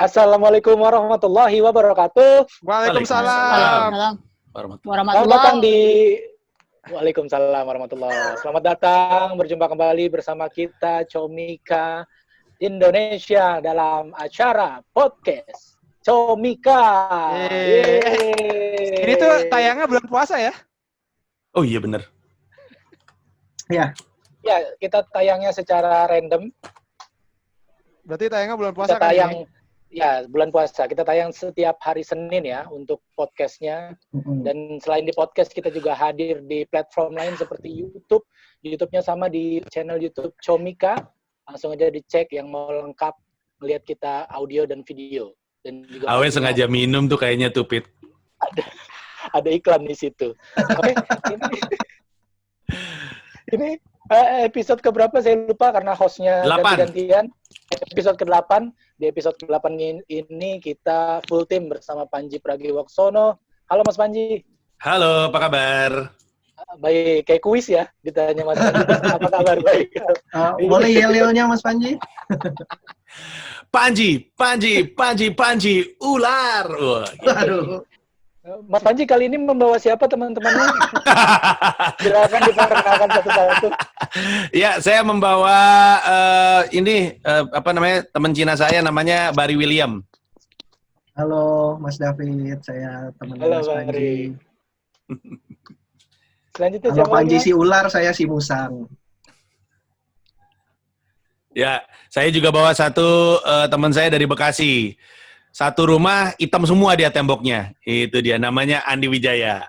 Assalamualaikum warahmatullahi wabarakatuh. Waalaikumsalam. Selamat datang di Waalaikumsalam warahmatullahi. Selamat datang berjumpa kembali bersama kita Comika Indonesia dalam acara podcast Comika. Ini tuh tayangnya bulan puasa ya? Oh iya bener. Ya, kita tayangnya secara random. Berarti tayangnya bulan puasa kita tayang, kan ini? Ya, bulan puasa. Kita tayang setiap hari Senin ya untuk podcastnya. Dan selain di podcast, kita juga hadir di platform lain seperti YouTube. YouTube-nya sama di channel YouTube Comika. Langsung aja dicek yang mau lengkap melihat kita audio dan video. Dan juga Awe sengaja minum tuh kayaknya tuh, Pit. Ada iklan di situ. Oke, ini episode keberapa saya lupa karena hostnya ganti-gantian. Episode ke-8. Di episode ke-8 ini kita full tim bersama Panji Pragiwaksono. Halo Mas Panji. Halo, apa kabar? Baik, kayak kuis ya ditanya Mas Panji. Apa kabar? Baik. Boleh yel-yelnya Mas Panji? Panji, ular. Wah, gitu. Aduh. Mas Panji kali ini membawa siapa teman-temannya? Silakan diperkenalkan satu-satu. Ya, saya membawa teman Cina saya namanya Barry William. Halo Mas David, saya teman Mas Panji. Selanjutnya Halo siapa Panji lagi, si ular, saya si musang. Ya, saya juga bawa satu teman saya dari Bekasi. Satu rumah hitam semua dia temboknya. Itu dia, namanya Andi Wijaya.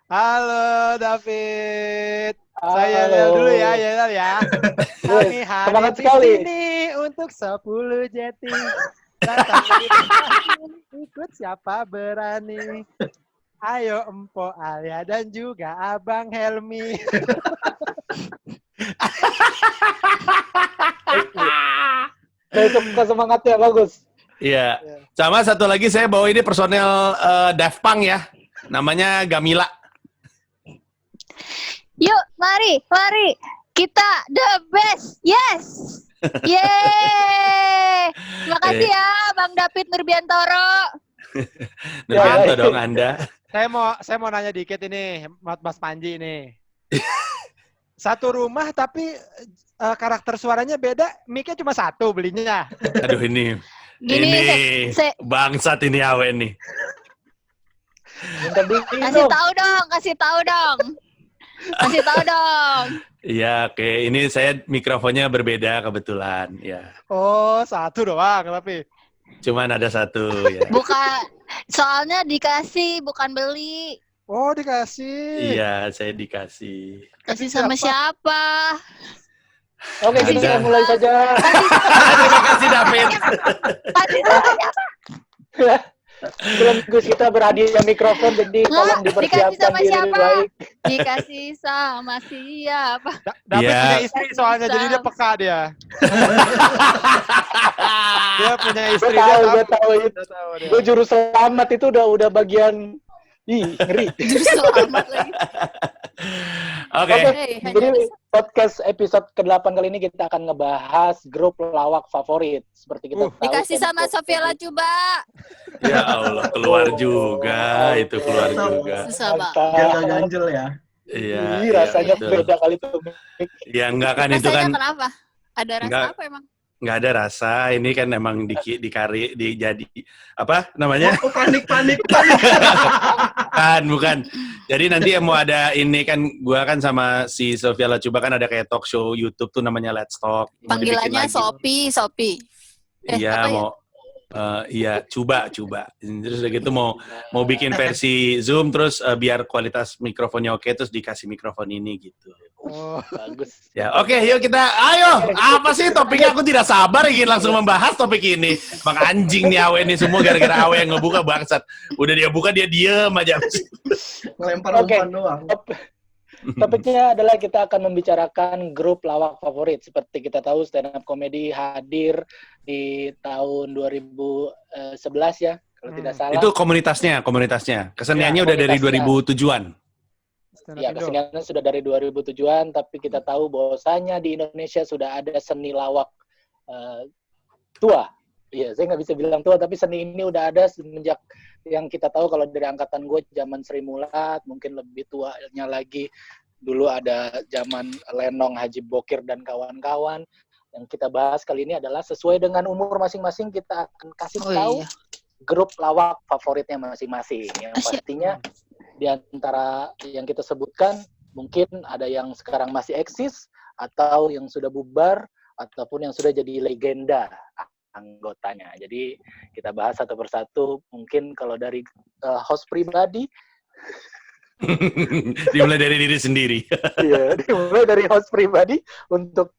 Halo David. Halo. Saya yel dulu ya, yel ya. Kami hadir di sini untuk 10 jeti. Datang ikut siapa berani. Ayo Empo Alia dan juga Abang Helmi. Saya suka semangatnya, bagus. Iya. Sama satu lagi saya bawa ini personel Daft Punk ya. Namanya Gamila. Yuk, mari. Kita the best. Yes. Yeay. Terima kasih ya Bang David Nurbiantoro. Nurbianto dong Anda. Saya mau nanya dikit ini, Mas Panji ini. Satu rumah tapi karakter suaranya beda, mic-nya cuma satu belinya. Aduh ini bangsat ini Awe nih. Kasih tahu dong. Iya, oke. Ini saya mikrofonnya berbeda kebetulan, ya. Oh, satu doang tapi. Cuman ada satu, ya. Bukan, soalnya dikasih, bukan beli. Oh, dikasih. Iya, saya dikasih. Kasih sama siapa? Oke, kita mulai saja. Terima kasih, David. Kasih sama siapa? Belum kita berhadiah mikrofon, jadi tolong dipersiapkan diri baik. Dikasih sama siapa? David punya istri soalnya, jadi dia peka dia. Dia punya istri. Gue tahu itu. Gue juru selamat itu udah bagian. Ih, ngeri. Juru selamat lagi. Oke. Jadi podcast episode ke-8 kali ini kita akan ngebahas grup lawak favorit. Seperti kita tahu. Dikasih sama Sofia Lacuba. Ya Allah, keluar juga. Itu keluar juga. Susah banget. Jaga ganjel ya. Iya. Rasanya betul. beda kali itu. Ya enggak kan itu kan. Rasanya kenapa? Ada rasa apa emang? Nggak ada rasa, ini kan emang jadi apa namanya? Oh, panik. Bukan. Jadi nanti mau ada ini kan, gua kan sama si Sofia Lacuba kan ada kayak talk show YouTube tuh namanya Let's Talk. Panggilannya Sopi. Iya mau. Iya, coba. Terus udah gitu mau bikin versi Zoom terus biar kualitas mikrofonnya oke terus dikasih mikrofon ini gitu. Oh, bagus. Ya, oke, yuk ayo. Apa sih topiknya? Aku tidak sabar ingin langsung membahas topik ini. Mak anjing nih Awe ini semua gara-gara Awe yang ngebuka bangsat. Udah dia buka dia diem aja. Ngelempar umpan doang. Topiknya adalah kita akan membicarakan grup lawak favorit. Seperti kita tahu stand up comedy hadir di tahun 2011 ya, kalau tidak salah. Itu komunitasnya. Keseniannya udah dari 2007-an. Ya, keseniannya sudah dari 2007-an, tapi kita tahu bahwasanya di Indonesia sudah ada seni lawak tua Iya, saya nggak bisa bilang tua, tapi seni ini udah ada semenjak yang kita tahu kalau dari angkatan gue zaman Sri Mulat, mungkin lebih tuanya lagi. Dulu ada zaman Lenong, Haji Bokir, dan kawan-kawan. Yang kita bahas kali ini adalah sesuai dengan umur masing-masing, kita akan kasih tahu grup lawak favoritnya masing-masing. Yang pastinya di antara yang kita sebutkan, mungkin ada yang sekarang masih eksis, atau yang sudah bubar, ataupun yang sudah jadi legenda anggotanya. Jadi kita bahas satu persatu. Mungkin kalau dari host pribadi, dimulai dari diri sendiri. Iya, dimulai dari host pribadi untuk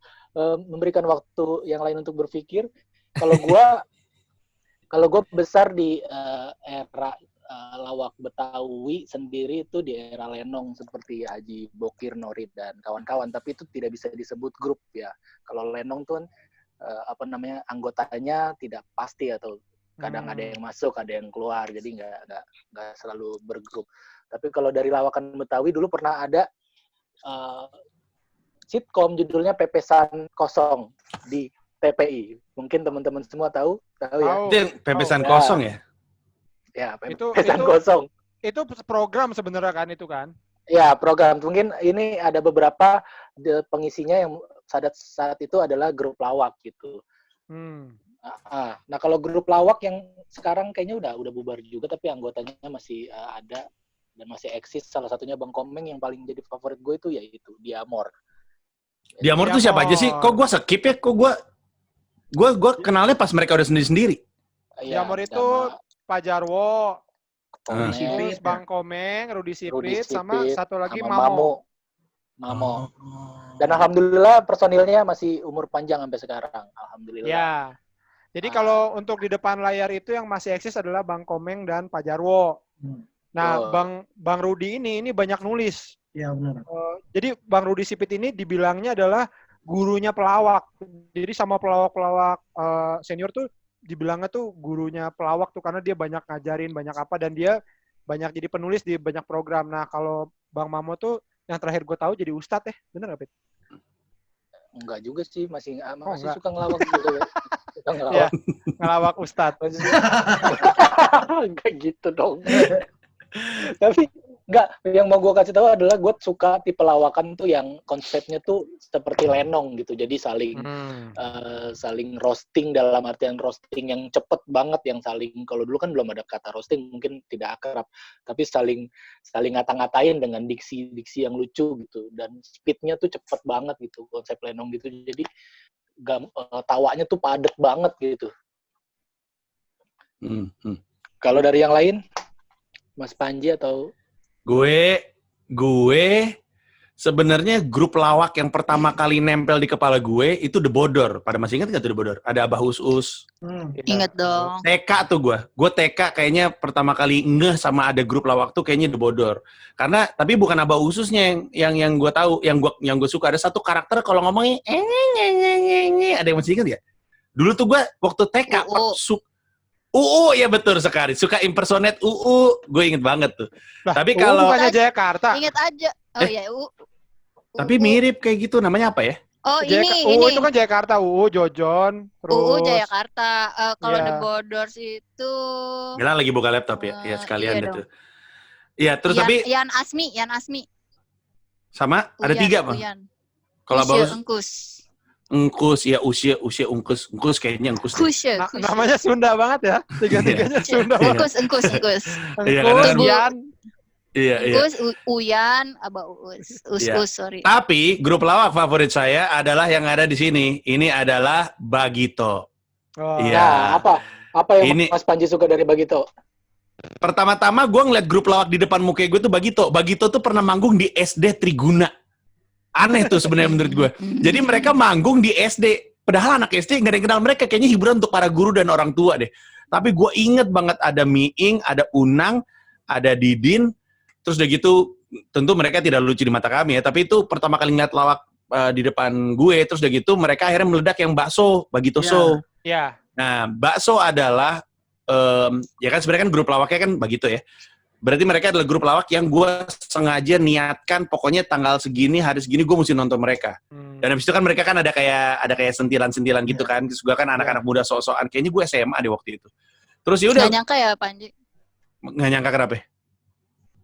memberikan waktu yang lain untuk berpikir. Kalau gue besar di era lawak Betawi sendiri itu di era Lenong seperti Haji Bokir, Norid, dan kawan-kawan. Tapi itu tidak bisa disebut grup ya. Kalau Lenong tuh kan anggotanya tidak pasti atau kadang ada yang masuk, ada yang keluar, jadi nggak selalu bergrup. Tapi kalau dari lawakan Betawi dulu pernah ada sitkom judulnya Pepesan Kosong di TPI. Mungkin teman-teman semua tahu ya. Itu Pepesan Kosong ya? Ya, Pepesan Kosong. Itu program sebenarnya kan itu kan? Ya, program. Mungkin ini ada beberapa pengisinya yang saat itu adalah grup lawak gitu. Nah, kalau grup lawak yang sekarang kayaknya udah bubar juga, tapi anggotanya masih ada dan masih eksis. Salah satunya Bang Komeng yang paling jadi favorit gue itu yaitu Diamor. Diamor tuh siapa aja sih? Kok gue skip ya? Kok gue kenalnya pas mereka udah sendiri-sendiri. Diamor itu Pak Jarwo, Sipit, Bang Komeng, Rudi Sipit, sama satu lagi sama Mamo. Dan alhamdulillah personilnya masih umur panjang sampai sekarang. Alhamdulillah. Ya. Jadi kalau untuk di depan layar itu yang masih eksis adalah Bang Komeng dan Pak Jarwo. Nah, Bang Rudi ini banyak nulis. Iya, benar. Jadi Bang Rudi Sipit ini dibilangnya adalah gurunya pelawak. Jadi sama pelawak-pelawak senior tuh dibilangnya tuh gurunya pelawak tuh karena dia banyak ngajarin, banyak apa, dan dia banyak jadi penulis di banyak program. Nah, kalau Bang Mamo tuh yang terakhir gue tahu jadi ustadz bener nggak, Pit? Enggak juga sih, masih suka ngelawak juga ya. Suka ngelawak. Ya, ngelawak ustadz. Enggak gitu dong. Tapi enggak, yang mau gue kasih tahu adalah gue suka tipe lawakan tuh yang konsepnya tuh seperti Lenong gitu. Jadi saling roasting, dalam artian roasting yang cepet banget, yang saling, kalau dulu kan belum ada kata roasting, mungkin tidak akrab, tapi saling ngata-ngatain dengan diksi yang lucu gitu, dan speednya tuh cepet banget gitu, konsep Lenong gitu. Jadi tawanya tuh padet banget gitu. Kalau dari yang lain, Mas Panji atau Gue sebenarnya grup lawak yang pertama kali nempel di kepala gue itu The Bodor. Pada masih ingat nggak tuh The Bodor? Ada Abah Us. Ingat dong. TK tuh gue TK kayaknya pertama kali ngeh sama ada grup lawak tuh kayaknya The Bodor. Karena tapi bukan Abah Ususnya yang gue tahu, yang gue suka. Ada satu karakter kalau ngomongnya ada yang masih ingat ya? Dulu tuh gue waktu TK ya betul sekali. Suka impersonate gue inget banget tuh. Lah, tapi kalau bukannya Jayakarta. Ingat aja. Oh ya, tapi mirip kayak gitu, namanya apa ya? Oh, ini. Itu kan Jayakarta, Jojon, terus Jayakarta. Kalau The Bodors itu Gila lagi buka laptop ya. Ya sekalian iya gitu. Iya, terus tapi Yan Asmi. sama ada 3, Bang. Kalau bagus Engkus, ya usia Engkus kayaknya Engkus. Namanya Sunda banget ya. Tiga-tiganya Sunda banget. Engkus. Iya. Engkus, Uyan, Abah Us, sorry. Tapi grup lawak favorit saya adalah yang ada di sini. Ini adalah Bagito. Iya. Nah, apa yang Mas Panji suka dari Bagito? Pertama-tama gue ngeliat grup lawak di depan muka gue tuh Bagito. Bagito tuh pernah manggung di SD Triguna. Aneh tuh sebenarnya menurut gue. Jadi mereka manggung di SD. Padahal anak SD nggak ada yang kenal mereka. Kayaknya hiburan untuk para guru dan orang tua deh. Tapi gue inget banget ada Miing, ada Unang, ada Didin. Terus udah gitu, tentu mereka tidak lucu di mata kami ya. Tapi itu pertama kali ngeliat lawak di depan gue. Terus udah gitu mereka akhirnya meledak yang Bakso, Bagito Show. Iya. Nah, Bakso adalah, ya kan sebenarnya kan grup lawaknya kan Bagito ya. berarti mereka adalah grup lawak yang gue sengaja niatkan pokoknya tanggal segini, hari segini gue mesti nonton mereka. Dan habis itu kan mereka kan ada kayak sentilan-sentilan gitu kan. Terus gue kan anak-anak muda sok-sokan. Kayaknya gue SMA di waktu itu. Terus ya udah. Nggak nyangka ya Panji? Nggak nyangka kenapa?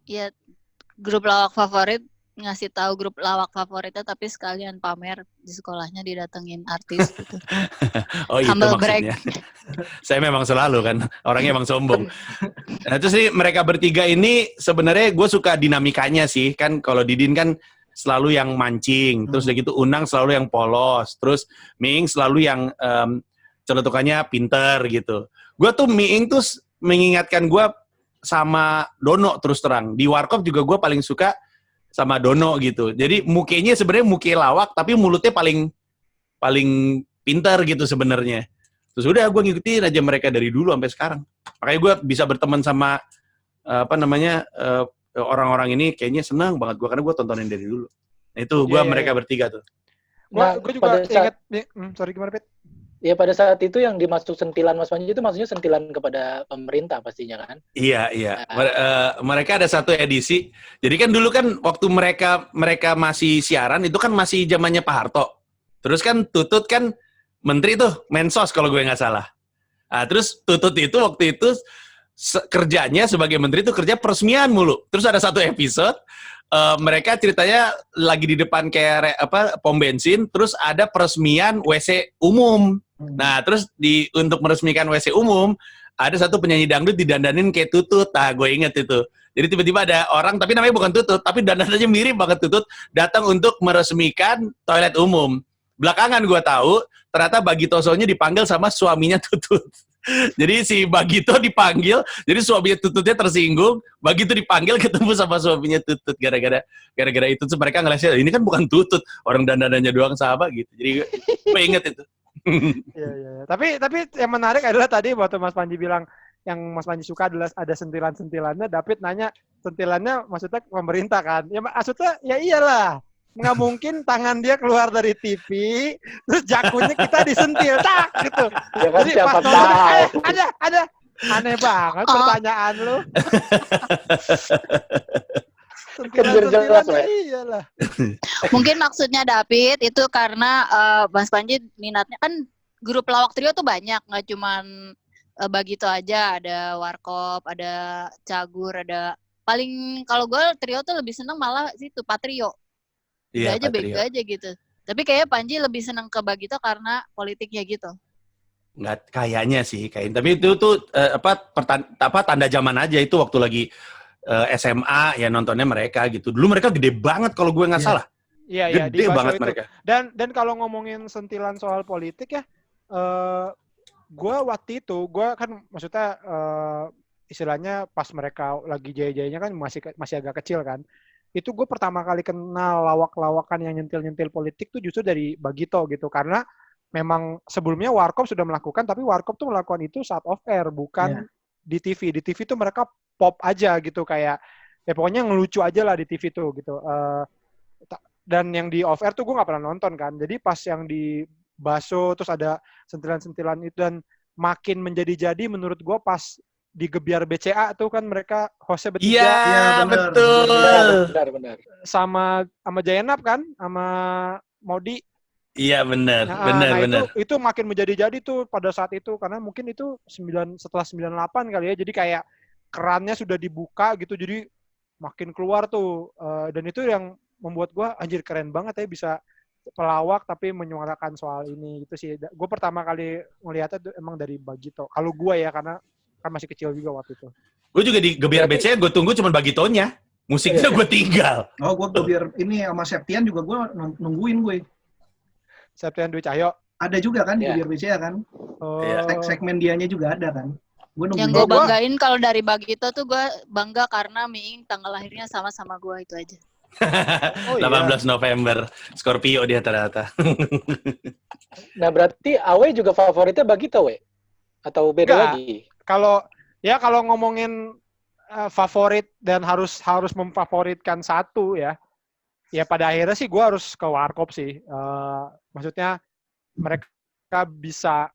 Ya grup lawak favorit ngasih tahu grup lawak favoritnya tapi sekalian pamer di sekolahnya didatengin artis gitu. Oh itu Humble maksudnya. Saya memang selalu kan orangnya emang sombong. Nah terus nih mereka bertiga ini sebenarnya gue suka dinamikanya sih kan. Kalau Didin kan selalu yang mancing, terus udah gitu Unang selalu yang polos, terus Miing selalu yang celetukannya pinter gitu. Gue tuh Miing tuh mengingatkan gue sama Dono terus terang. Di Warkop juga gue paling suka sama Dono gitu. Jadi mukanya sebenarnya muke lawak tapi mulutnya paling pintar gitu sebenarnya. Terus udah gue ngikutin aja mereka dari dulu sampai sekarang. Makanya gue bisa berteman sama orang-orang ini kayaknya senang banget gue karena gue tontonin dari dulu. Nah itu gue mereka bertiga tuh. Gue juga ingat sorry gimana Pit? Ya pada saat itu yang dimaksud sentilan Mas Panji itu maksudnya sentilan kepada pemerintah pastinya kan? Iya. Mereka ada satu edisi. Jadi kan dulu kan waktu mereka masih siaran itu kan masih zamannya Pak Harto. Terus kan Tutut kan menteri tuh, Mensos kalau gue nggak salah. Nah, terus Tutut itu waktu itu kerjanya sebagai menteri itu kerja peresmian mulu. Terus ada satu episode mereka ceritanya lagi di depan kayak pom bensin, terus ada peresmian WC umum. Nah, terus untuk meresmikan WC umum, ada satu penyanyi dangdut didandanin kayak Tutut. Nah, gue inget itu. Jadi tiba-tiba ada orang, tapi namanya bukan Tutut, tapi dandanannya mirip banget Tutut, datang untuk meresmikan toilet umum. Belakangan gue tahu, ternyata Bagitosonya dipanggil sama suaminya Tutut. Jadi si Bagito dipanggil, jadi suaminya Tututnya tersinggung, Bagito dipanggil ketemu sama suaminya Tutut gara-gara itu tuh mereka ngeliatnya ini kan bukan Tutut, orang dandanannya doang sama gitu. Jadi gue inget itu. Iya. Tapi yang menarik adalah tadi waktu Mas Panji bilang yang Mas Panji suka adalah ada sentilan-sentilannya. David nanya sentilannya maksudnya pemerintah kan? Ya maksudnya ya iyalah. Nggak mungkin tangan dia keluar dari TV, terus jakunya kita disentil, tak gitu. Ya kan jadi siapa pas tahu. nonton, ada. Aneh banget pertanyaan lu. Jelas, iyalah. Mungkin maksudnya David itu karena Mas Panji minatnya kan grup lawak trio tuh banyak, nggak cuman Bagito aja, ada Warkop, ada Cagur, ada paling kalau gue trio tuh lebih seneng malah situ Patrio. Iya, bego aja gitu. Tapi kayaknya Panji lebih seneng ke Bagito karena politiknya gitu. Nggak kayaknya sih, tapi itu tuh tanda zaman aja itu waktu lagi SMA ya nontonnya mereka gitu. Dulu mereka gede banget kalau gue nggak salah. Iya, gede banget itu. Mereka. Dan kalau ngomongin sentilan soal politik ya, gue waktu itu kan maksudnya istilahnya pas mereka lagi jaya-jayanya kan masih agak kecil kan. Itu gue pertama kali kenal lawak-lawakan yang nyentil-nyentil politik tuh justru dari Bagito gitu. Karena memang sebelumnya Warkop sudah melakukan, tapi Warkop tuh melakukan itu saat off air, bukan di TV. Di TV tuh mereka pop aja gitu, kayak ya pokoknya ngelucu aja lah di TV tuh gitu. Dan yang di off air tuh gue gak pernah nonton kan. Jadi pas yang di Baso terus ada sentilan-sentilan itu dan makin menjadi-jadi menurut gue pas di Gebiar BCA tuh kan mereka hostnya bertiga. Iya, betul. Benar. Sama Jayanab kan, sama Modi. Iya, benar. Itu makin menjadi-jadi tuh pada saat itu karena mungkin itu setelah 98 kali ya. Jadi kayak kerannya sudah dibuka gitu, jadi makin keluar tuh. Dan itu yang membuat gue anjir keren banget ya bisa pelawak tapi menyuarakan soal ini gitu sih. Gue pertama kali ngeliatnya tuh emang dari Bagito. Kalau gue ya karena kan masih kecil juga waktu itu. Gue juga di Gebiar BC gue tunggu cuma Bagitonya. Musiknya gue tinggal. Oh, gue Gebiar ini sama Septian juga gue nungguin gue. Septian Dwi Cahyo. Ada juga kan di Gebiar BC kan. Oh. Segmen dianya juga ada kan. Yang gue banggain kalau dari Bagito tuh gue bangga karena Miing tanggal lahirnya sama gue itu aja. 18 November. Scorpio dia ternyata. Nah berarti Awe juga favoritnya Bagito, we? Atau beda lagi? Kalau ngomongin favorit dan harus memfavoritkan satu ya pada akhirnya sih gue harus ke Warkop sih. Maksudnya mereka bisa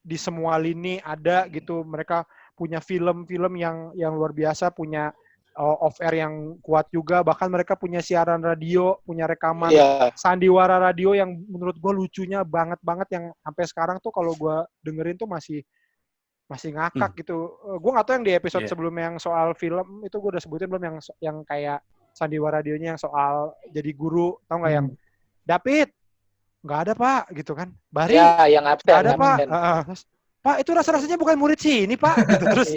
di semua lini ada gitu, mereka punya film-film yang luar biasa, punya off air yang kuat juga, bahkan mereka punya siaran radio, punya rekaman sandiwara radio yang menurut gue lucunya banget yang sampai sekarang tuh kalau gue dengerin tuh masih ngakak gitu. Gue nggak tahu yang di episode sebelumnya yang soal film itu gue udah sebutin belum, yang kayak sandiwara radionya yang soal jadi guru, tau nggak yang David nggak ada pak gitu kan, Bari yang absen, nggak ada pak, Pak itu rasa-rasanya bukan murid sini pak gitu. Terus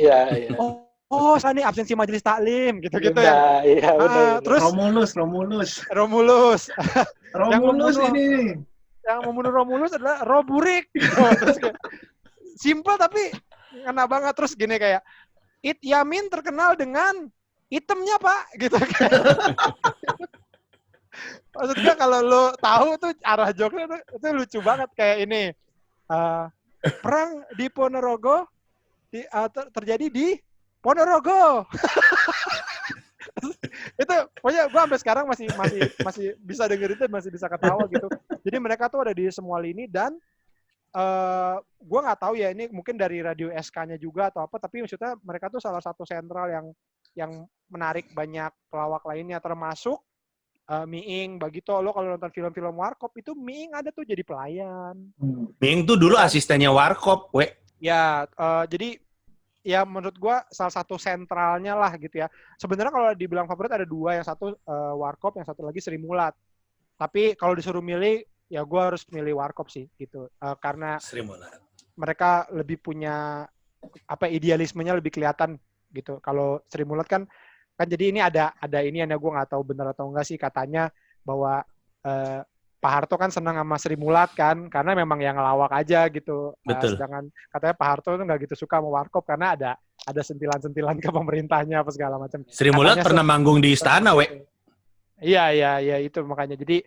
oh Sani absensi majelis taklim gitu-gitu ya. Iya, benar. Terus Romulus ini. Yang membunuh Romulus adalah Roburik. Simple tapi ngena banget. Terus gini kayak Yamin terkenal dengan itemnya pak gitu kan. Maksudnya kalau lo tahu tuh arah joknya itu lucu banget kayak ini. Perang di Ponorogo terjadi di Ponorogo. Itu pokoknya gue sampai sekarang masih bisa denger itu, masih bisa ketawa gitu. Jadi mereka tuh ada di semua lini dan gue nggak tahu ya ini mungkin dari radio SK-nya juga atau apa, tapi maksudnya mereka tuh salah satu sentral yang menarik banyak pelawak lainnya, termasuk Miing. Begitu lo kalau nonton film-film Warkop itu Miing ada tuh jadi pelayan. Miing tuh dulu asistennya Warkop, Ya, jadi ya menurut gua salah satu sentralnya lah gitu ya. Sebenarnya kalau dibilang favorit ada dua, yang satu Warkop, yang satu lagi Sri Mulat. Tapi kalau disuruh milih, ya gua harus milih Warkop sih gitu. Karena Sri Mulat. Mereka lebih punya idealismenya lebih kelihatan gitu. Kalau Sri Mulat kan jadi ini ada ini yang gue nggak tahu benar atau enggak sih, katanya bahwa Pak Harto kan senang sama Sri Mulat kan, karena memang yang ngelawak aja gitu. Sedangkan katanya Pak Harto tuh nggak gitu suka sama Warkop karena ada sentilan-sentilan ke pemerintahnya apa segala macam. Sri Mulat pernah manggung di istana, Iya itu makanya. Jadi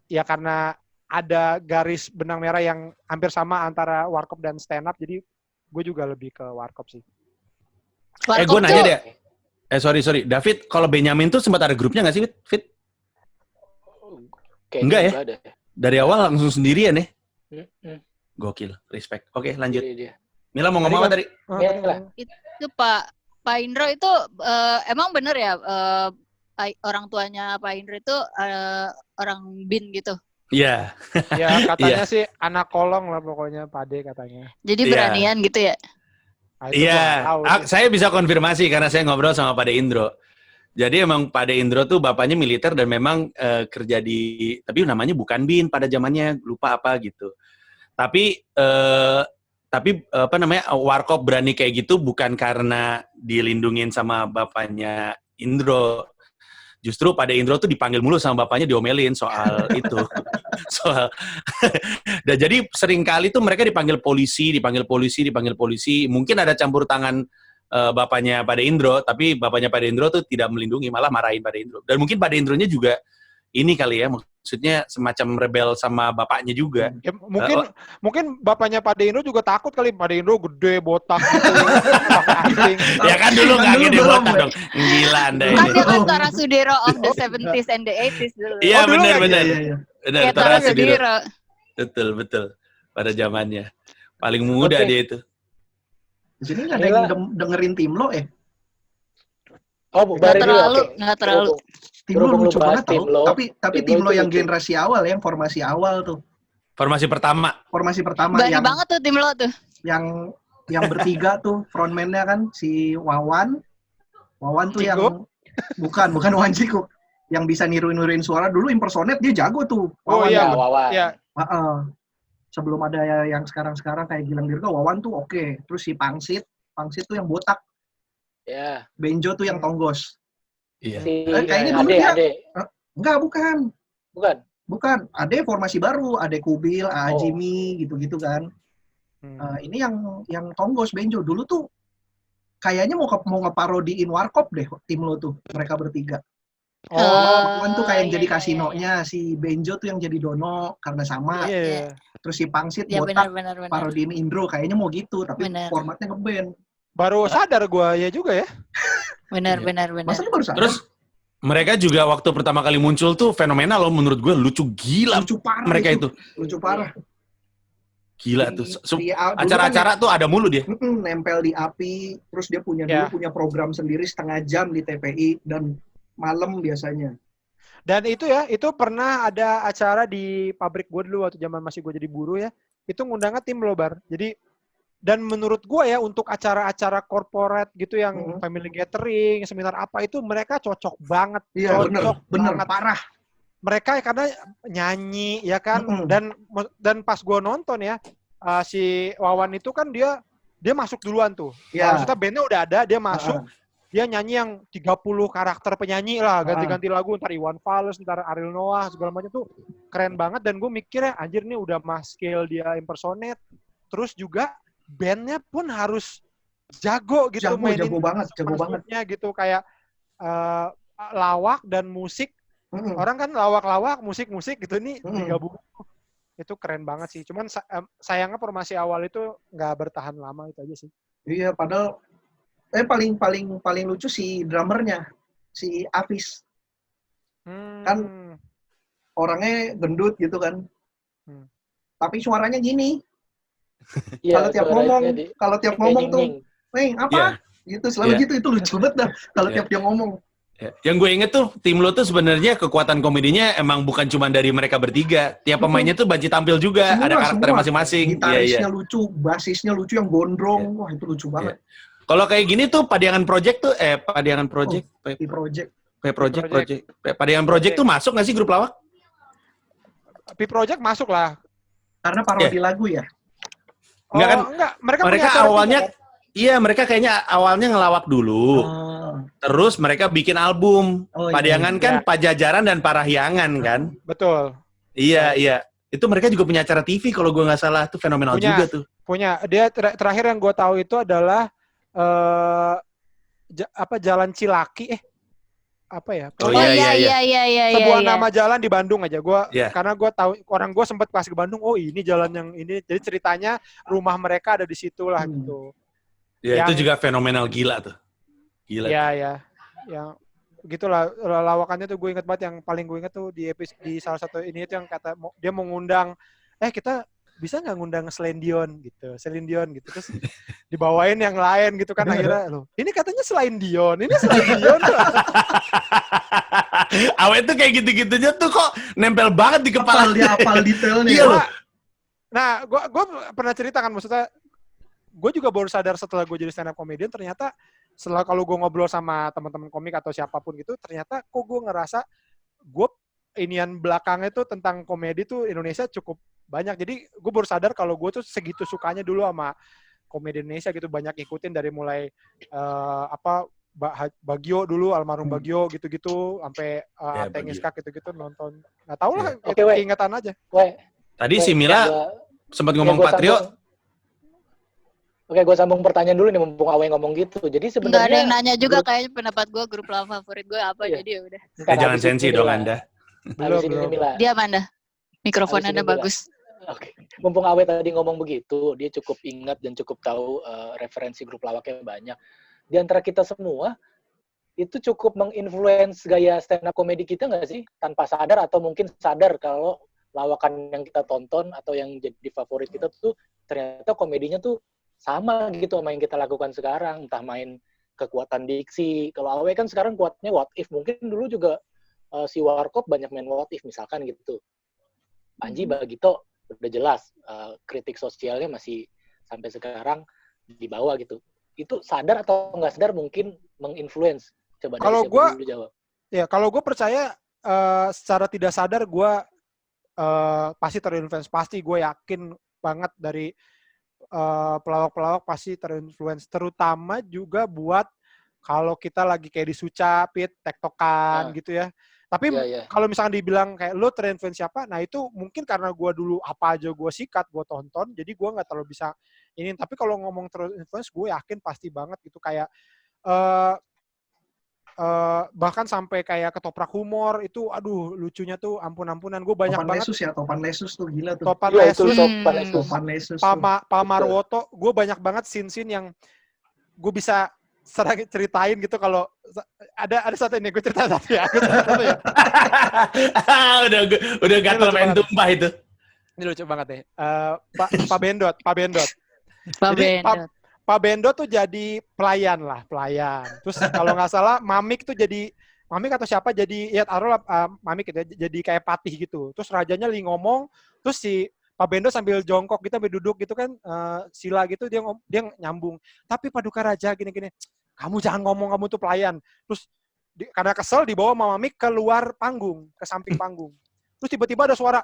ya karena ada garis benang merah yang hampir sama antara Warkop dan stand up, jadi gue juga lebih ke Warkop sih. Gue nanya deh. Sorry. David, kalau Benyamin tuh sempat ada grupnya nggak sih, Fit? Enggak ya? Ada. Dari awal langsung sendirian ya? Gokil, respect. Oke, lanjut. Mila mau ngomong apa tadi? Itu Pak Indro itu emang bener ya orang tuanya Pak Indro itu orang BIN gitu? Iya. Ya katanya sih anak kolong lah pokoknya Pak De katanya. Jadi beranian gitu ya? Iya, saya bisa konfirmasi karena saya ngobrol sama Pak De Indro. Jadi emang Pak De Indro tuh bapaknya militer dan memang kerja tapi namanya bukan BIN pada zamannya, lupa apa gitu. Tapi apa namanya, Warkop berani kayak gitu bukan karena dilindungin sama bapaknya Indro. Justru Pak De Indro tuh dipanggil mulu sama bapaknya, diomelin soal itu. Dan jadi sering kali tuh mereka dipanggil polisi. Mungkin ada campur tangan bapaknya Pak De Indro, tapi bapaknya Pak De Indro tuh tidak melindungi, malah marahin Pak De Indro. Dan mungkin Pak De Indronya juga ini kali ya, maksudnya semacam rebel sama bapaknya juga. Ya, mungkin bapaknya Pak De Indro juga takut kali, Pak De Indro gede, botak gitu. Ya kan dulu nggak gede botak dong. Gila Anda ini. Kan dia kan Tora Sudiro of the 70s and the 80s dulu. Iya benar. Benar, Tora Sudiro. Betul. Pada zamannya. Paling muda dia itu. Di sini nggak ada yang dengerin Timlo ya? Oh, nggak terlalu. Timlo lucu banget tau. Tapi Timlo yang generasi awal, yang formasi awal tuh. Formasi pertama. Banyak banget tuh Timlo tuh. Yang bertiga tuh frontman-nya kan si Wawan tuh Ciko. Yang bukan Wawan Ciko, yang bisa niruin suara. Dulu impersonate dia jago tuh. Wawan. Iya. Sebelum ada yang sekarang kayak Gilang Dirga, Wawan tuh oke. Terus si Pangsit tuh yang botak. Ya. Benjo tuh yang tonggos. Iya. Kayaknya dulu dia. Enggak, bukan. Ade formasi baru, Ade Kubil, Jimmy gitu-gitu kan. Ini yang tonggos Benjo dulu tuh kayaknya mau ngeparodiin Warkop deh tim lo tuh, mereka bertiga. Wawan tuh kayak yang jadi kasinonya, si Benjo tuh yang jadi Dono karena sama. Terus si Pangsit botak parodiin Indro, kayaknya mau gitu, tapi formatnya ngeband. Baru sadar gue ya juga ya. Benar. Masa lu baru sadar? Terus mereka juga waktu pertama kali muncul tuh fenomenal loh menurut gue, lucu gila. Lucu parah mereka itu. Lucu parah. Gila tuh. Acara-acara tuh ada mulu dia. Nempel di API, terus dia dulu punya program sendiri setengah jam di TPI dan malam biasanya. Dan itu pernah ada acara di pabrik gue dulu waktu zaman masih gue jadi buruh ya. Itu ngundangnya tim lo, Bar. Jadi, dan menurut gue ya untuk acara-acara corporate gitu yang family gathering, seminar apa itu mereka cocok banget. Iya, bener, parah. Mereka karena nyanyi ya kan, dan pas gue nonton ya, si Wawan itu kan dia masuk duluan tuh. Maksudnya bandnya udah ada, dia masuk, dia nyanyi yang 30 karakter penyanyi lah, ganti-ganti lagu, ntar Iwan Fals, ntar Ariel Noah, segala macam tuh keren banget. Dan gue mikirnya, anjir nih udah mas skill dia impersonate, terus juga bandnya pun harus jago gitu, mainin jago banget gitu, kayak lawak dan musik. Orang kan lawak-lawak, musik-musik gitu, nih digabung. Itu keren banget sih. Cuman sayangnya formasi awal itu nggak bertahan lama, itu aja sih. Iya, padahal paling lucu si drummernya, si Afis. Kan orangnya gendut gitu kan. Tapi suaranya gini. Kalau tiap ngomong tuh, apa? Gitu, selalu gitu, itu lucu banget dah kalau tiap dia ngomong. Yang gue inget tuh, tim lo tuh sebenarnya kekuatan komedinya emang bukan cuma dari mereka bertiga. Tiap pemainnya tuh banci tampil juga, ada karakter masing-masing. Gitarisnya lucu, basisnya lucu yang gondrong. Wah, itu lucu banget. Kalau kayak gini tuh Padiangan Project tuh, Padiangan Project tuh masuk nggak sih grup lawak? P-Project masuk lah. Karena parodi lagu ya? Enggak. Mereka awalnya, mereka kayaknya awalnya ngelawak dulu. Terus mereka bikin album. Padiangan kan Pajajaran dan Parahyangan kan? Betul. Iya. Itu mereka juga punya acara TV kalau gue nggak salah. Itu fenomenal juga tuh. Punya. Dia terakhir yang gue tahu itu adalah Jalan Cilaki. Apa ya? Iya. Sebuah nama jalan di Bandung aja. Karena gue tahu, orang gue sempat pas ke Bandung, ini jalan yang ini. Jadi ceritanya rumah mereka ada di situ lah gitu. Ya, itu juga fenomenal, gila tuh. Gila. Iya. Yang gitulah lawakannya tuh gue inget banget. Yang paling gue inget tuh di salah satu ini itu yang kata dia mau ngundang, kita bisa nggak ngundang Celine Dion gitu, terus dibawain yang lain gitu kan, akhirnya ini katanya Celine Dion tuh. Awet tuh kayak gitu-gitunya tuh kok nempel banget di kepala dia, hafal detailnya. Iya loh. Nah, gue pernah cerita kan, maksudnya gue juga baru sadar setelah gue jadi stand up comedian, ternyata setelah kalau gue ngobrol sama teman-teman komik atau siapapun gitu, ternyata kok gue ngerasa gue inian belakangnya tuh tentang komedi tuh Indonesia cukup banyak. Jadi gue baru sadar kalau gue tuh segitu sukanya dulu sama komedi Indonesia gitu, banyak ngikutin dari mulai Bagio dulu, almarhum Bagio gitu-gitu, sampai Ate Ngiskak gitu-gitu nonton. Nggak tahu lah, ingatan aja. Tadi si Mila sempat ngomong Patrio. Gue sambung pertanyaan dulu nih, mumpung Awe ngomong gitu. Jadi sebenarnya nggak ada yang nanya juga kayaknya pendapat gue, grup lawak favorit gue apa, jadi ya udah. Jangan sensi dong Anda. Belum. Diam Anda. Mikrofon Anda bagus. Oke. Mumpung Awe tadi ngomong begitu, dia cukup ingat dan cukup tahu referensi grup lawaknya banyak. Di antara kita semua, itu cukup menginfluence gaya stand up komedi kita nggak sih? Tanpa sadar atau mungkin sadar kalau lawakan yang kita tonton atau yang jadi favorit kita tuh ternyata komedinya tuh sama gitu sama yang kita lakukan sekarang. Entah main kekuatan diksi. Kalau Awe kan sekarang kuatnya what if. Mungkin dulu juga si Warkop banyak main what if misalkan gitu. Panji Bagito udah jelas kritik sosialnya masih sampai sekarang di bawah gitu. Itu sadar atau nggak sadar mungkin menginfluence. Coba kalau gue dulu jawab. Ya, kalau gue percaya secara tidak sadar gue pasti terinfluence. Pasti gue yakin banget dari pelawak-pelawak pasti terinfluence. Terutama juga buat kalau kita lagi kayak di Suca, Pit, tektokan gitu ya. Tapi kalau misalnya dibilang kayak lo terinfluence siapa, nah itu mungkin karena gue dulu apa aja gue sikat, gue tonton, jadi gue nggak terlalu bisa ini. Tapi kalau ngomong terinfluence, gue yakin pasti banget gitu, kayak bahkan sampai kayak ketoprak humor itu, aduh lucunya tuh ampun-ampunan. Gue banyak Topan banget. Topan Lesus tuh gila tuh. Topan Lesus. Pak Marwoto, gue banyak banget scene-scene yang gue bisa ceritain gitu. Kalau ada satu ini gue cerita satu ya. Udah gatel main tumpah itu. Ini lucu banget nih. Pak Bendot. Jadi, Pak Bendot tuh jadi pelayan. Terus kalau nggak salah Mamik atau siapa jadi ya taruhlah Mamik gitu, jadi kayak patih gitu. Terus rajanya lagi ngomong, terus si Pak Bendot sambil jongkok gitu, sambil duduk gitu kan, sila gitu, dia nyambung. Tapi Paduka Raja gini-gini, kamu jangan ngomong, kamu tuh pelayan. Terus karena kesel dibawa sama Mamik keluar panggung, ke samping panggung. Terus tiba-tiba ada suara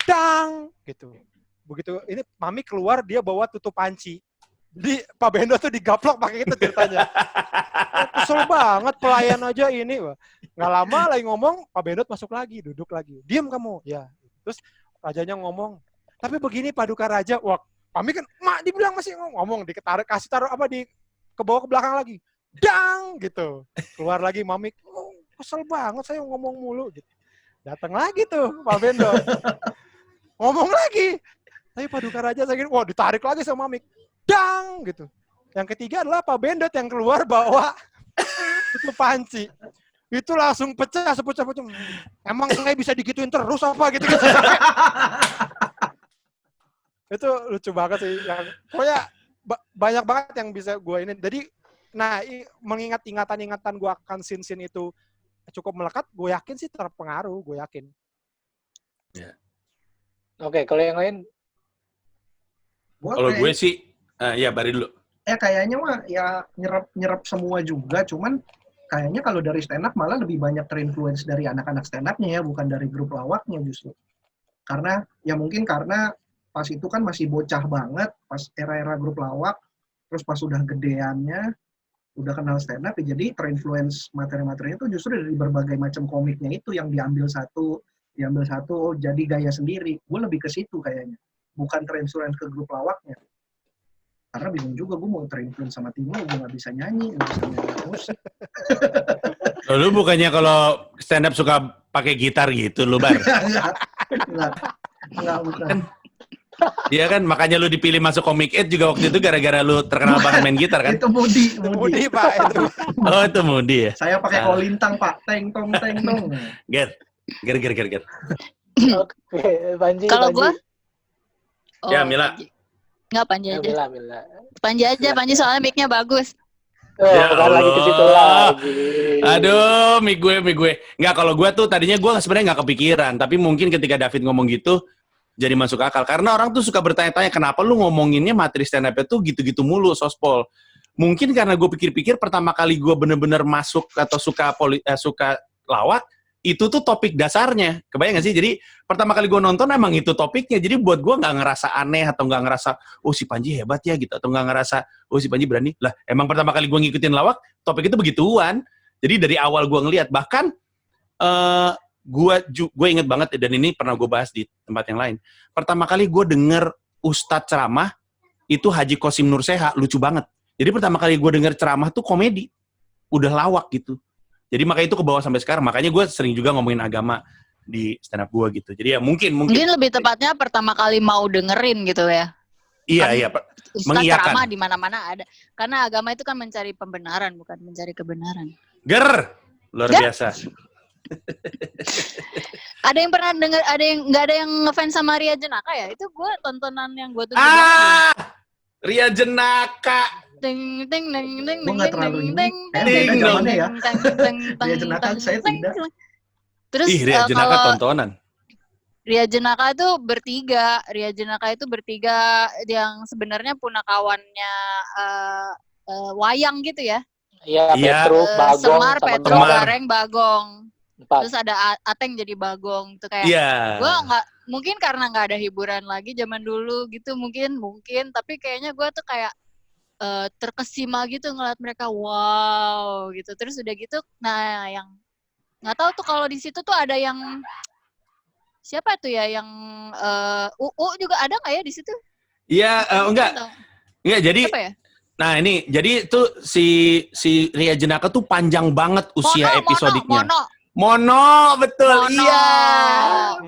dang gitu. Begitu ini Mami keluar, dia bawa tutup panci. Jadi Pak Bendot tuh digaplok pakai itu ceritanya. Kesel banget pelayan aja ini. Nggak lama lagi ngomong, Pak Bendot masuk lagi, duduk lagi. Diam kamu. Ya. Terus rajanya ngomong, tapi begini Paduka Raja. Wah, Mami kan dibilang masih ngomong, kasih taruh ke bawah ke belakang lagi. Dang gitu. Keluar lagi Mami, kesel banget saya ngomong mulu gitu. Datang lagi tuh Pak Bendot. Ngomong lagi. Tapi Paduka Raja saya gini, wah ditarik lagi sama Mamik. Dang! Gitu. Yang ketiga adalah Pak Bendot yang keluar bawa itu panci. Itu langsung pecah sepecah-pecah. Emang saya bisa digituin terus apa gitu. Itu lucu banget sih. Pokoknya banyak banget yang bisa gue ini. Jadi, mengingat ingatan-ingatan gue akan scene-scene itu cukup melekat, gue yakin sih terpengaruh, gue yakin. Ya. Oke, kalau yang lain? Kalau gue sih, ya Bari dulu. Kayaknya mah ya nyerap semua juga, cuman kayaknya kalau dari stand up malah lebih banyak terinfluence dari anak-anak stand up-nya ya, bukan dari grup lawaknya justru. Karena pas itu kan masih bocah banget, pas era-era grup lawak, terus pas udah gedeannya, udah kenal stand up, ya jadi terinfluence materi-materinya itu justru dari berbagai macam komiknya itu yang diambil satu, jadi gaya sendiri. Gue lebih ke situ kayaknya. Bukan terinfluence ke grup lawaknya. Karena bingung juga gue mau terinfluence sama Timo, gue gak bisa nyanyi, gak bisa nyanyi musik. Lu bukannya kalau stand up suka pakai gitar gitu, lu Bar? Enggak, bukan. Iya kan, makanya lu dipilih masuk Comic 8 juga waktu itu gara-gara lu terkenal banget main gitar kan? Itu Mudi Pak itu. Oh itu Mudi ya? Saya pakai kolintang Pak, teng tong. Ger. Oke, Panji. Kalau gue? Ya, Mila. Enggak, Panji aja. Mila. Panji aja, Panji soalnya mic-nya bagus. Ya Allah. Lagi ke situ lagi. Aduh, mic gue. Nggak, kalau gue tuh tadinya gue sebenarnya nggak kepikiran, tapi mungkin ketika David ngomong gitu, jadi masuk akal. Karena orang tuh suka bertanya-tanya, kenapa lu ngomonginnya materi stand up-nya tuh gitu-gitu mulu, sospol. Mungkin karena gue pikir-pikir pertama kali gue bener-bener masuk atau suka lawak, itu tuh topik dasarnya. Kebayang gak sih? Jadi pertama kali gue nonton emang itu topiknya. Jadi buat gue nggak ngerasa aneh atau nggak ngerasa, oh si Panji hebat ya gitu. Atau nggak ngerasa, oh si Panji berani. Lah emang pertama kali gue ngikutin lawak, topik itu begituan. Jadi dari awal gue ngeliat. Bahkan gue inget banget, dan ini pernah gue bahas di tempat yang lain. Pertama kali gue denger Ustadz ceramah, itu Haji Qasim Nur Seha, lucu banget. Jadi pertama kali gue denger ceramah tuh komedi. Udah lawak gitu. Jadi makanya itu ke bawah sampai sekarang. Makanya gue sering juga ngomongin agama di stand up gue gitu. Jadi ya mungkin lebih tepatnya pertama kali mau dengerin gitu ya. Iya. Mengiyakan. Ceramah di mana-mana ada. Karena agama itu kan mencari pembenaran, bukan mencari kebenaran. Luar biasa. Ada yang pernah dengar, nggak ada yang ngefans sama Ria Jenaka ya? Itu gue tontonan yang gue tunggu. Ria Jenaka. Gue nggak terlalu ini. Ria Jenaka saya tidak. Terus Ria Jenaka tontonan. Ria Jenaka itu bertiga. Yang sebenarnya punakawannya Wayang gitu ya. Iya, Petruk, Bagong, Semar, Petruk, Gareng, Bagong. 4. Terus ada Ateng jadi Bagong. Itu kayak gue mungkin karena nggak ada hiburan lagi zaman dulu gitu, mungkin. Tapi kayaknya gue tuh kayak terkesima gitu ngeliat mereka, wow gitu. Terus udah gitu, nah yang nggak tahu tuh kalau di situ tuh ada yang siapa tuh ya, yang UU juga ada nggak ya di situ? Iya, enggak jadi. Apa ya? Nah ini jadi tuh si Ria Jenaka tuh panjang banget usia episodiknya. Mono, betul. Iya.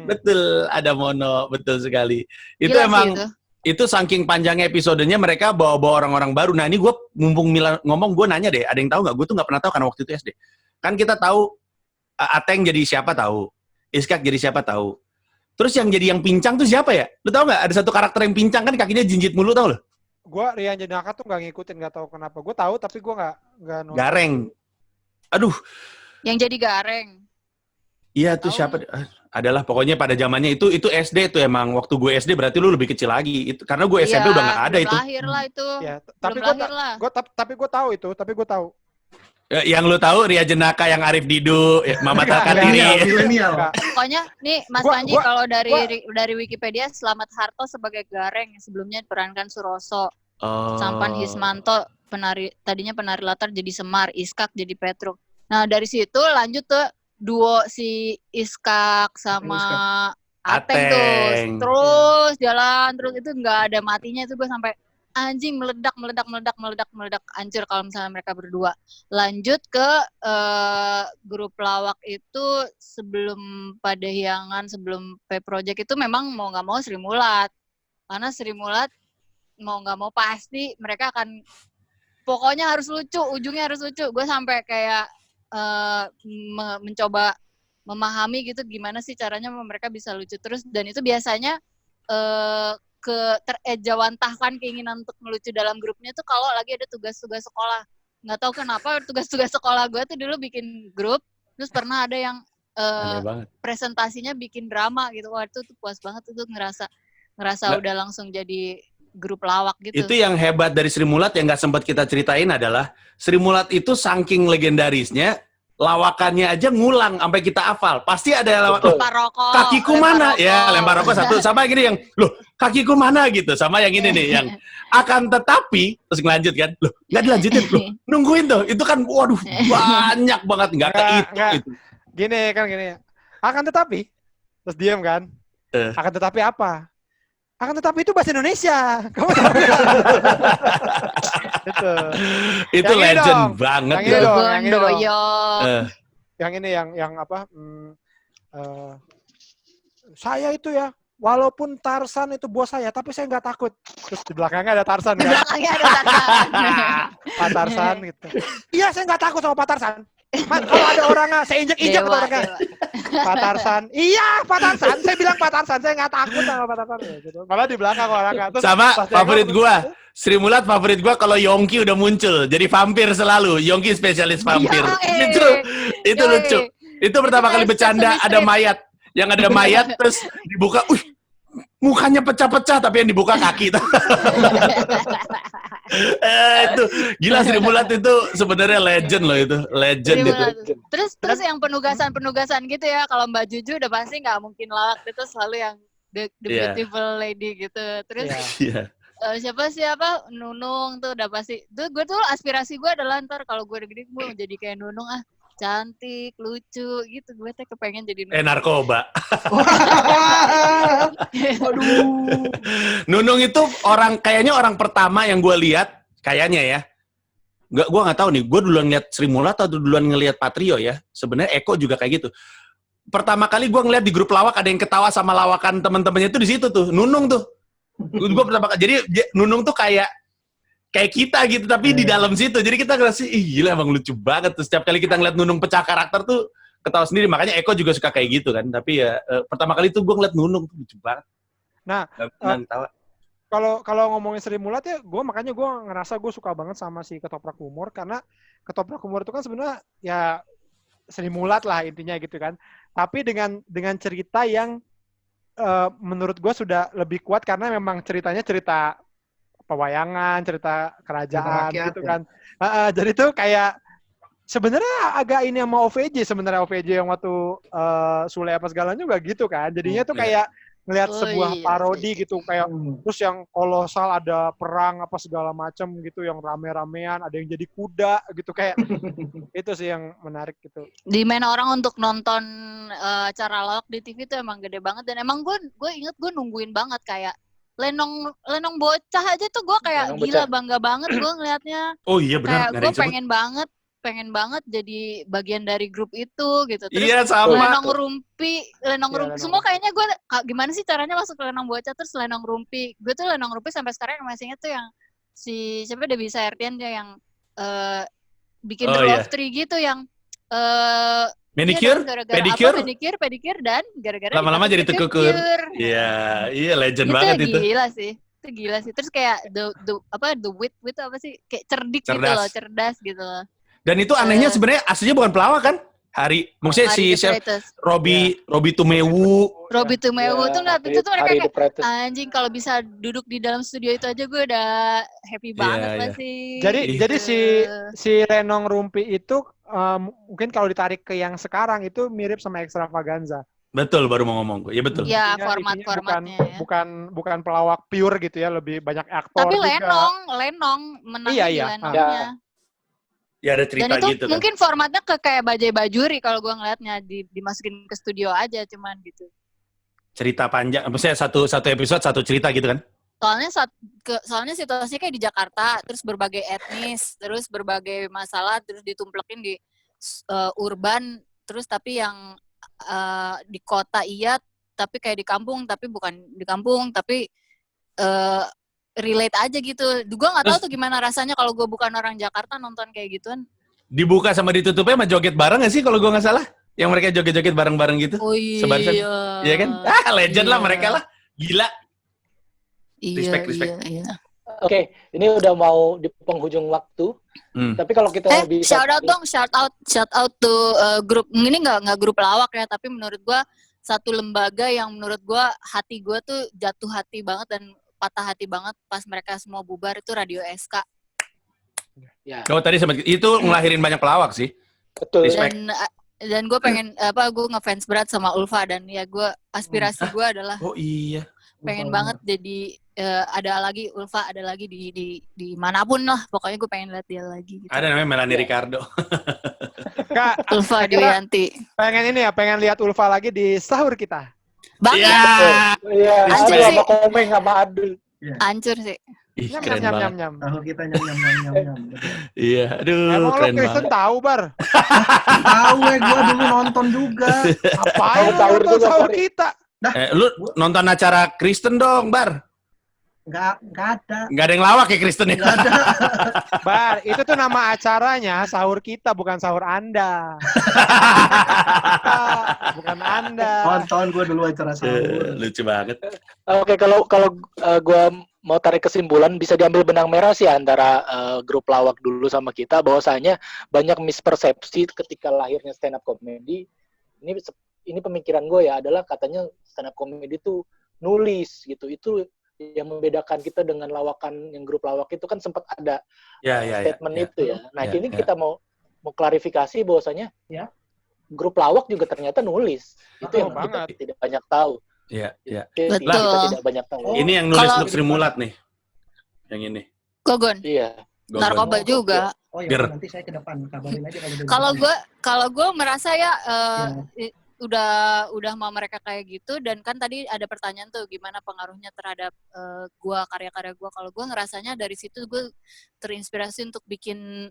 Betul, ada Mono, betul sekali. Itu gila emang itu saking panjangnya episodenya mereka bawa-bawa orang-orang baru. Nah, ini gue mumpung Mila ngomong, gue nanya deh, ada yang tahu nggak? Gue tuh nggak pernah tahu karena waktu itu SD. Kan kita tahu Ateng jadi siapa tahu, Iskak jadi siapa tahu. Terus yang jadi yang pincang tuh siapa ya? Lu tau nggak? Ada satu karakter yang pincang kan kakinya jinjit mulu, tau lo? Gua Rian Jenaka tuh nggak ngikutin, nggak tahu kenapa. Gue tahu tapi gue nggak nonton. Gareng. Aduh. Yang jadi Gareng. Iya tuh siapa? Adalah pokoknya pada zamannya itu SD tuh emang. Waktu gue SD berarti lu lebih kecil lagi. Itu karena gue SMP udah nggak ada itu. Lahir lah itu. Ya, tapi gue tahu itu. Tapi gue tahu. Yang lu tahu Ria Jenaka, yang Arif Didu, Mamat Al-Kartini. Milenial. Pokoknya nih Mas Panji kalau dari Wikipedia Slamet Harto sebagai Gareng, sebelumnya diperankan Suroso. Sampan Hismanto tadinya penari latar jadi Semar, Iskak jadi Petruk. Nah, dari situ lanjut tuh duo si Iskak sama Ateng tuh. Terus jalan terus itu nggak ada matinya, itu gue sampai anjing meledak hancur kalau misalnya mereka berdua. Lanjut ke grup lawak itu sebelum Padahyangan, sebelum P-Project itu memang mau nggak mau Sri Mulat. Karena Sri Mulat mau nggak mau pasti mereka akan pokoknya harus lucu, ujungnya harus lucu. Gue sampai kayak mencoba memahami gitu gimana sih caranya mereka bisa lucu terus, dan itu biasanya terejawantahkan keinginan untuk melucu dalam grupnya tuh kalau lagi ada tugas-tugas sekolah. Nggak tahu kenapa tugas-tugas sekolah gue tuh dulu bikin grup, terus pernah ada yang presentasinya bikin drama gitu. Wah itu tuh puas banget tuh ngerasa udah langsung jadi grup lawak gitu. Itu yang hebat dari Sri Mulat yang nggak sempat kita ceritain adalah Sri Mulat itu saking legendarisnya, lawakannya aja ngulang sampai kita hafal. Pasti ada lawak. Kakiku mana? Ya, lempar rokok satu. Sama gini yang, loh, kakiku mana gitu. Sama yang ini nih, yang akan tetapi, terus ngelanjut kan. Loh, nggak dilanjutin. Loh, nungguin tuh. Itu kan, waduh, banyak banget. Nggak gitu. Gini. Akan tetapi, terus diam kan. Akan tetapi apa? Akan tetapi itu bahasa Indonesia. Kamu tahu nggak? Itu legend banget. Yang ini yang apa? Saya itu ya, walaupun Tarzan itu bos saya, tapi saya nggak takut. Terus di belakangnya ada Tarzan kan? Belakangnya ada Tarzan. Pak Tarzan gitu. Iya, saya nggak takut sama Pak Tarzan. Kalau ada orangnya, saya injek-injek ke orangnya. Pak Tarzan. Iya, Pak Tarzan. Saya bilang Pak Tarzan, saya nggak takut sama Pak Tarzan. Gitu. Malah di belakang orangnya. Sama favorit gua. Sri Mulat favorit gua kalau Yongki udah muncul. Jadi vampir selalu. Yongki spesialis vampir. Itu lucu. Itu pertama kali bercanda ada mayat. Yang ada mayat terus dibuka, mukanya pecah-pecah tapi yang dibuka kaki. Itu gila, Sri Mulat itu sebenarnya legend loh, itu legend itu. Terus yang penugasan gitu ya, kalau Mbak Juju udah pasti nggak mungkin lawak, itu selalu yang the beautiful lady gitu. Terus siapa Nunung tuh udah pasti. Tuh gue tuh aspirasi gue adalah ntar kalau gue udah gede gue mau jadi kayak Nunung, cantik, lucu gitu. Gue tuh kepengen jadi Nunung. Narkoba. Aduh. Nunung itu kayaknya orang pertama yang gue lihat, kayaknya ya. Gue nggak tahu nih, gue duluan ngeliat Sri Mulat atau duluan ngeliat Patrio ya. Sebenarnya Eko juga kayak gitu. Pertama kali gue ngeliat di grup lawak ada yang ketawa sama lawakan teman-temannya itu di situ tuh, Nunung tuh. Gue pertama kali, jadi Nunung tuh kayak kita gitu, tapi di dalam situ. Jadi kita ngerasa, gila emang lucu banget. Terus setiap kali kita ngeliat Nunung pecah karakter tuh, ketawa sendiri. Makanya Eko juga suka kayak gitu kan. Tapi ya, pertama kali tuh gue ngeliat Nunung tuh lucu banget. Nah, kalau ngomongin Sri Mulat ya, makanya gue ngerasa gue suka banget sama si Ketoprak Humor. Karena Ketoprak Humor itu kan sebenarnya ya Sri Mulat lah intinya gitu kan. Tapi dengan cerita yang menurut gue sudah lebih kuat, karena memang ceritanya cerita pewayangan, cerita kerajaan rakyat, gitu kan. Jadi tuh kayak sebenarnya agak ini sama OVJ sebenarnya, OVJ yang waktu Sule apa segala juga gitu kan. Jadinya tuh kayak ngelihat sebuah parodi gitu, kayak terus yang kolosal, ada perang apa segala macam gitu, yang rame-ramean, ada yang jadi kuda gitu, kayak itu sih yang menarik gitu. Demand orang untuk nonton acara lawak di TV itu emang gede banget, dan emang gue inget gue nungguin banget kayak Lenong bocah aja tuh gue kayak gila bangga banget gue ngelihatnya. Oh iya benar. Kayak gue pengen banget jadi bagian dari grup itu gitu. Terus iya sama. Lenong Rumpi, semua kayaknya gue gimana sih caranya masuk ke Lenong bocah, terus Lenong Rumpi. Gue tuh Lenong Rumpi sampai sekarang masih inget tuh yang si siapa Debbie Saertian dia yang bikin The Love Tree gitu, yang Manicure, gara-gara pedicure, pedicure dan gara-gara lama-lama jadi tekukur. Iya, legend banget itu. Itu gila sih. Terus kayak the wit apa sih? Kayak cerdik Cerdas. gitu loh, cerdas gitu loh. Dan itu anehnya sebenarnya aslinya bukan pelawak kan? Maksudnya si Robi Tumewu. Robi Tumewu tuh itu tuh mereka kayak anjing kalau bisa duduk di dalam studio itu aja gue udah happy banget pasti. Jadi si Renong Rumpi itu mungkin kalau ditarik ke yang sekarang itu mirip sama Extravaganza. Betul, baru mau ngomong. Ya betul. Ya, formatnya bukan pelawak pure gitu ya, lebih banyak aktor. Tapi Lenong menang di Lenongnya. Ya ada cerita dan itu gitu mungkin kan. Formatnya kayak Bajai Bajuri kalau gue ngeliatnya dimasukin ke studio aja cuman gitu. Cerita panjang, maksudnya satu episode satu cerita gitu kan? Soalnya situasinya kayak di Jakarta, terus berbagai etnis, terus berbagai masalah, terus ditumplekin di urban, terus tapi yang di kota tapi kayak di kampung, tapi bukan di kampung, tapi relate aja gitu. Gue nggak tahu tuh gimana rasanya kalau gue bukan orang Jakarta nonton kayak gituan. Dibuka sama ditutupnya sama joget bareng nggak sih kalau gue nggak salah? Yang mereka joget-joget bareng-bareng gitu. Oh iya. Sebarisan. Iya kan? Legend lah mereka lah. Gila. Respect. Iya. Oke, ini udah mau di penghujung waktu. Tapi kalau kita bisa shout out to grup ini nggak grup pelawak ya, tapi menurut gue satu lembaga yang menurut gue hati gue tuh jatuh hati banget dan patah hati banget pas mereka semua bubar itu Radio SK. Ya. Oh tadi itu ngelahirin banyak pelawak sih. Betul. Dan gue pengen gue ngefans berat sama Ulfa dan ya gue aspirasi gue adalah pengen banget jadi ada lagi Ulfa ada lagi di manapun lah pokoknya gue pengen lihat dia lagi. Gitu. Ada namanya Melanie Ricardo. Kak, Ulfa Dewianti. Pengen lihat Ulfa lagi di sahur kita. Banget. Iya. Hancur sama Komeng sama Adul. Hancur sih. Nyam. Kalau kita nyam. Iya, aduh. Emang lo Kristen tahu, Bar? Tahu gue dulu nonton juga. Apain lo nonton sahur kita? Lu nonton acara Kristen dong, Bar. Nggak ada. Nggak ada yang lawak ya Kristen ya? Nggak ada. Bar, itu tuh nama acaranya sahur kita, bukan sahur Anda. Bukan Anda. Nonton gue dulu acara sahur. Lucu banget. Oke, kalau gue mau tarik kesimpulan, bisa diambil benang merah sih antara grup lawak dulu sama kita, bahwasanya banyak mispersepsi ketika lahirnya stand up comedy. Ini pemikiran gue ya, adalah katanya stand up comedy itu nulis gitu. Itu yang membedakan kita dengan lawakan yang grup lawak itu kan sempat ada statement itu ya. Nah, ini kita mau klarifikasi bahwasanya grup lawak juga ternyata nulis. Itu yang kita tidak banyak tahu. Iya. Betul. Kita tidak banyak tahu. Ini yang nulis untuk Sri Mulat nih. Yang ini. Gogon. Iya. Narkoba juga. Oh iya, nanti saya ke depan kabarin aja kalau gue merasa ya udah mau mereka kayak gitu dan kan tadi ada pertanyaan tuh gimana pengaruhnya terhadap karya-karya gue. Kalau gue ngerasanya dari situ gue terinspirasi untuk bikin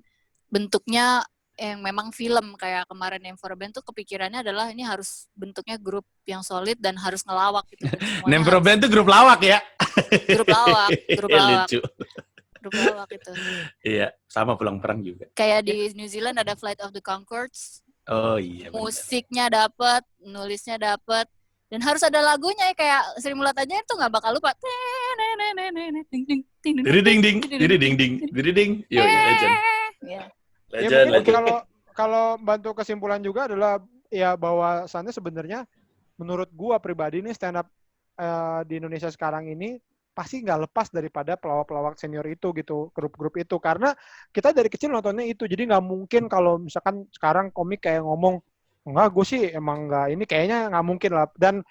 bentuknya yang memang film kayak kemarin yang For a Band tuh kepikirannya adalah ini harus bentuknya grup yang solid dan harus ngelawak gitu. Name For a Band tuh grup lawak ya? Grup lawak. Lucu. Grup lawak itu. Iya, sama pulang perang juga. Kayak di New Zealand ada Flight of the Conchords. Oh iya. Musiknya dapet, nulisnya dapet, dan harus ada lagunya ya kayak Sri Mulat aja itu nggak bakal lupa. Ding. Yo, legend. Legend. Kalau bantu kesimpulan juga adalah ya bahwasannya sebenarnya menurut gua pribadi nih stand up di Indonesia sekarang ini pasti nggak lepas daripada pelawak-pelawak senior itu gitu, grup-grup itu. Karena kita dari kecil nontonnya itu, jadi nggak mungkin kalau misalkan sekarang komik kayak ngomong, enggak, gue sih emang nggak, ini kayaknya nggak mungkin lah. Dan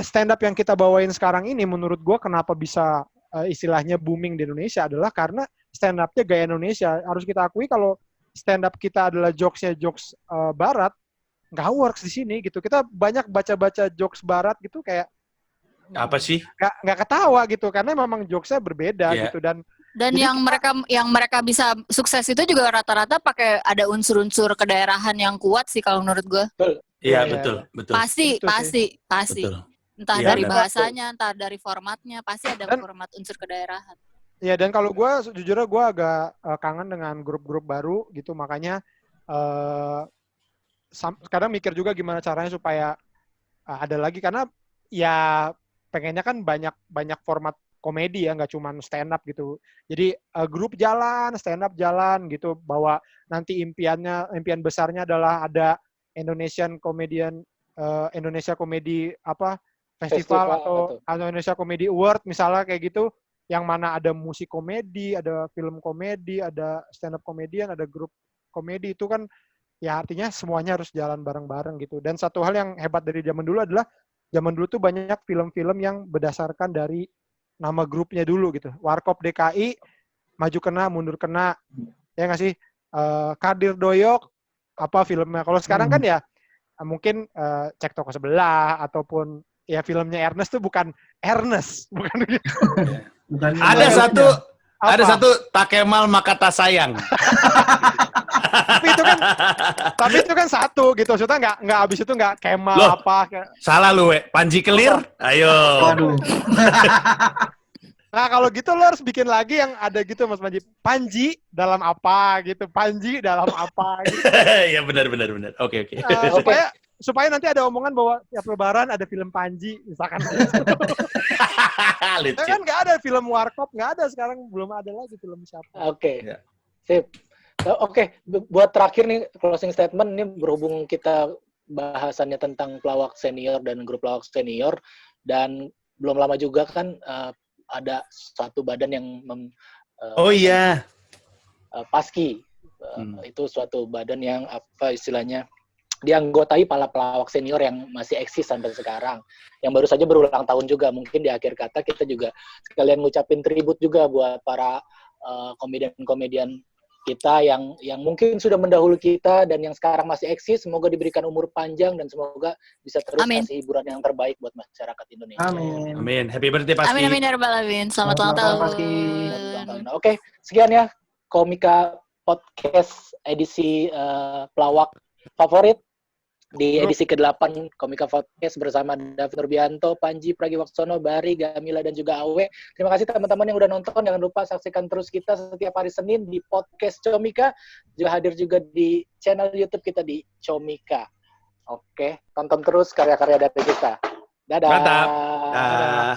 stand up yang kita bawain sekarang ini menurut gue kenapa bisa istilahnya booming di Indonesia adalah karena stand up-nya gaya Indonesia. Harus kita akui kalau stand up kita adalah jokes barat, nggak works di sini gitu. Kita banyak baca-baca jokes barat gitu kayak apa sih? Nggak ketawa gitu karena memang jokesnya berbeda gitu dan yang mereka bisa sukses itu juga rata-rata pakai ada unsur-unsur kedaerahan yang kuat sih kalau menurut gue. Iya betul. Pasti. Betul. Entah dari bahasanya, entah dari formatnya, pasti ada format unsur kedaerahan. Iya, dan kalau gue jujurnya gue agak kangen dengan grup-grup baru gitu, makanya kadang mikir juga gimana caranya supaya ada lagi, karena ya pengennya kan banyak format komedi ya, nggak cuma stand up gitu. Jadi grup jalan, stand up jalan gitu, bahwa nanti impian besarnya adalah ada Indonesian Comedy Festival atau Indonesia Comedy Award misalnya kayak gitu, yang mana ada musik komedi, ada film komedi, ada stand up komedian, ada grup komedi. Itu kan ya artinya semuanya harus jalan bareng-bareng gitu. Dan satu hal yang hebat dari zaman dulu adalah zaman dulu tuh banyak film-film yang berdasarkan dari nama grupnya dulu gitu. Warkop DKI, maju kena, mundur kena, ya nggak sih? Kadir Doyok, apa filmnya? Kalau sekarang kan ya mungkin Cek Toko Sebelah, ataupun ya filmnya Ernest tuh bukan Ernest, bukan gitu. Ada satu Takemal Makata Sayang. tapi itu kan satu gitu, maksudnya nggak abis itu nggak Kemal loh, apa salah lu Panji Kelir ayo. Waduh. Nah kalau gitu lo harus bikin lagi yang ada gitu Mas Panji dalam apa gitu, Panji dalam apa gitu. Ya benar oke. Supaya nanti ada omongan bahwa tiap lebaran ada film Panji misalkan. Kan nggak ada film Warkop, nggak ada sekarang, belum ada lagi film siapa. Oke. Sip. Oke, buat terakhir nih closing statement ini, berhubung kita bahasannya tentang pelawak senior dan grup pelawak senior, dan belum lama juga kan ada suatu badan yang Paski. Itu suatu badan yang apa istilahnya dianggotai para pelawak senior yang masih eksis sampai sekarang, yang baru saja berulang tahun juga. Mungkin di akhir kata kita juga sekalian ngucapin tribut juga buat para komedian-komedian kita yang mungkin sudah mendahului kita dan yang sekarang masih eksis. Semoga diberikan umur panjang dan semoga bisa terus kasih hiburan yang terbaik buat masyarakat Indonesia. Amin. Happy birthday Paski. Amin ya rabbal alamin. Selamat ulang tahun. Oke, sekian ya Komika Podcast edisi pelawak favorit di edisi ke-8 Komika Podcast bersama David Nurbianto, Panji Pragiwaksono, Bari, Gamila, dan juga Awe. Terima kasih teman-teman yang udah nonton. Jangan lupa saksikan terus kita setiap hari Senin di Podcast Comika. Juga hadir juga di channel YouTube kita di Comika. Oke, tonton terus karya-karya dari kita. Dadah. Mantap. Dadah.